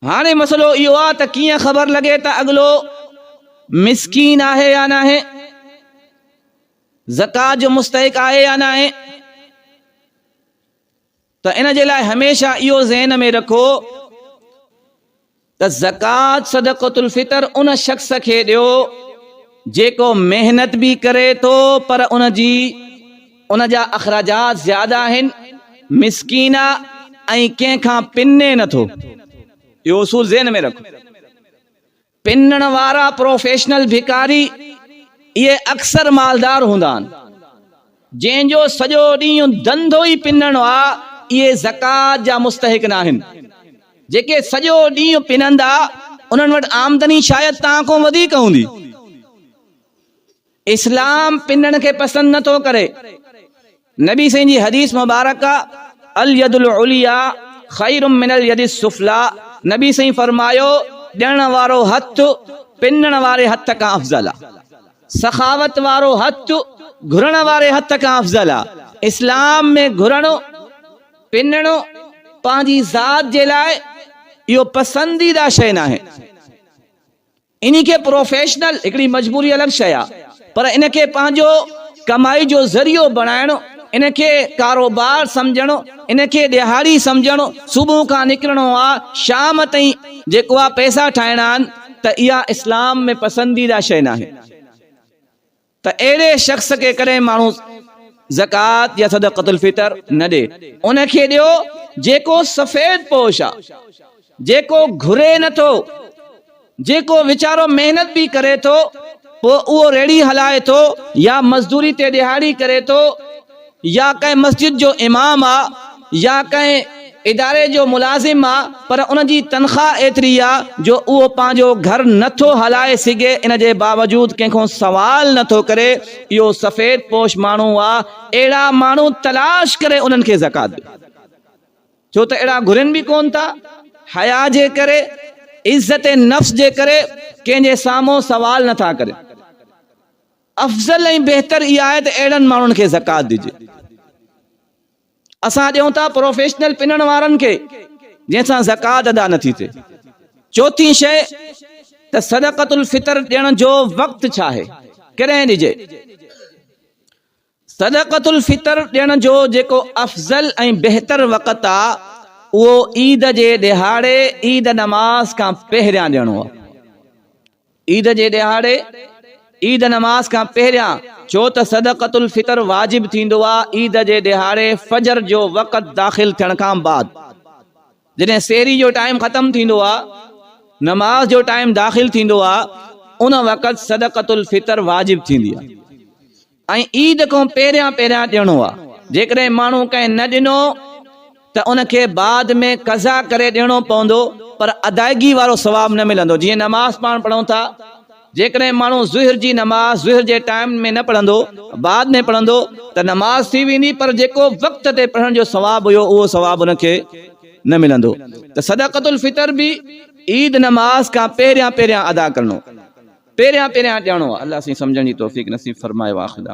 हाणे मसलो इहो आहे त कीअं ख़बर लॻे त अॻिलो मिस्कीन आहे या न आहे, ज़कात जो मुस्तहिक आहे या न आहे। त इन जे लाइ हमेशह इहो ज़हन में रखो त ज़कात सदक़तुल फितर उन शख़्स खे ॾियो जेको मेहनत भी करे थो पर उन जा अखराजात ज़्यादा आहिनि, मिस्कीन ऐं कंहिंखां पिने नथो। इहो उसूल ज़हन में रखो। पिनण वारा प्रोफेशनल भिकारी इहे अक्सर मालदार हूंदा आहिनि, जंहिंजो सॼो ॾींहुं धंधो ई पिनण आहे, इहे ज़कात जा मुस्तहिक न आहिनि। जेके सॼो ॾींहुं पिनंदा उन्हनि वटि आमदनी शायदि तव्हां खां वधीक हूंदी। इस्लाम पिनण खे पसंदि नथो करे। नबी साईं जी हदीस मुबारक अल यदुल उलिया खैरुम मिनल यदिस सुफला। नबी साईं फरमायो ॾियण वारो हथ पिनण वारे हथ खां अफ़ज़ल आहे, सखावत वारो हथ घुरण वारे हथ खां अफ़ज़ल आहे। इस्लाम में घुरणो पिनणो पंहिंजी ज़ात जे लाइ इहो पसंदीदा शइ न आहे। इन खे प्रोफेशनल हिकिड़ी मजबूरी अलॻि शइ आहे, पर इन खे पंहिंजो कमाई जो ज़रियो बणाइणो, इन खे कारोबार सम्झणो, इन खे ॾिहाड़ी सम्झणो, सुबुह खां निकिरणो आहे शाम ताईं जेको आहे पैसा ठाहिणा आहिनि, त इहा इस्लाम में पसंदीदा शइ न आहे। त अहिड़े शख़्स खे कॾहिं माण्हू ज़कात या सदक़तुल फितर न ॾे। उन खे ॾियो जेको सफ़ेद पोश आहे, जेको घुरे नथो, जेको वीचारो मेहनत भी करे थो, पोइ उहो रेड़ी हलाए थो या मज़दूरी ते ॾिहाड़ी करे थो, या कंहिं मस्जिद जो इमाम आहे या कंहिं इदारे जो मुलाज़िम आहे, पर उन जी तनख़्वाह एतिरी आहे जो उहो पंहिंजो घर नथो हलाए सघे, इन जे बावजूद कंहिंखो सवाल नथो करे। इहो सफ़ेद पोश माण्हू आहे। अहिड़ा माण्हू तलाश करे उन्हनि खे ज़कात ॾियो, छो त अहिड़ा घुरनि बि कोन था। हया जे करे, इज़्ज़त नफ़्स जे करे कंहिंजे साम्हूं सवाल नथा करे। अफ़ज़ल ऐं बहितर इहा आहे त अहिड़नि माण्हुनि खे ज़कात ॾिजे। असां ॾियूं था प्रोफेशनल पिनण वारनि खे, जंहिंसां ज़कात अदा नथी थिए। चौथी शइ त सदक़तुल फितर ॾियण जो वक़्तु छा आहे, कॾहिं ॾिजे। सदक़तुल फितर ॾियण जो जेको अफ़ज़ल ऐं बहितर वक़्तु आहे, उहो ईद जे ॾिहाड़े ईद नमाज़ खां पहिरियां ॾियणो आहे। ईद जे ॾिहाड़े ईद नमाज़ खां पहिरियां, छो त सदक़तुल फितर वाजिब थींदो आहे ईद जे ॾिहाड़े फजर जो वक़्तु दाख़िल थियण खां बाद। जॾहिं सेरी जो टाइम ख़तम थींदो आहे, नमाज जो टाइम दाख़िल थींदो आहे, उन वक़्तु सदक़तुल फितर वाजिब थींदी आहे ऐं ईद खां पहिरियां पहिरियां ॾियणो आहे। जेकॾहिं माण्हू कंहिं न ॾिनो त उनखे बाद में क़ज़ा करे ॾियणो पवंदो, पर अदायगी वारो सवाब न मिलंदो। जीअं नमाज़ पाण पढ़ूं था, जेकॾहिं माण्हू ज़ुहर जी नमाज़ ज़ुहर जे टाइम में न पढ़ंदो, बाद में पढ़ंदो, त नमाज़ थी वेंदी, पर जेको वक़्त ते पढ़ण जो सवाब हुयो उहो सवाब उनखे न मिलंदो। त सदक़तुल फितर भी ईद नमाज़ खां पहिरियां पहिरियां अदा करणो, पहिरियां पहिरियां ॾियणो आहे। अल्लाह साईं सम्झण जी तौफ़ीक़ नसीब फरमाए। वाखिर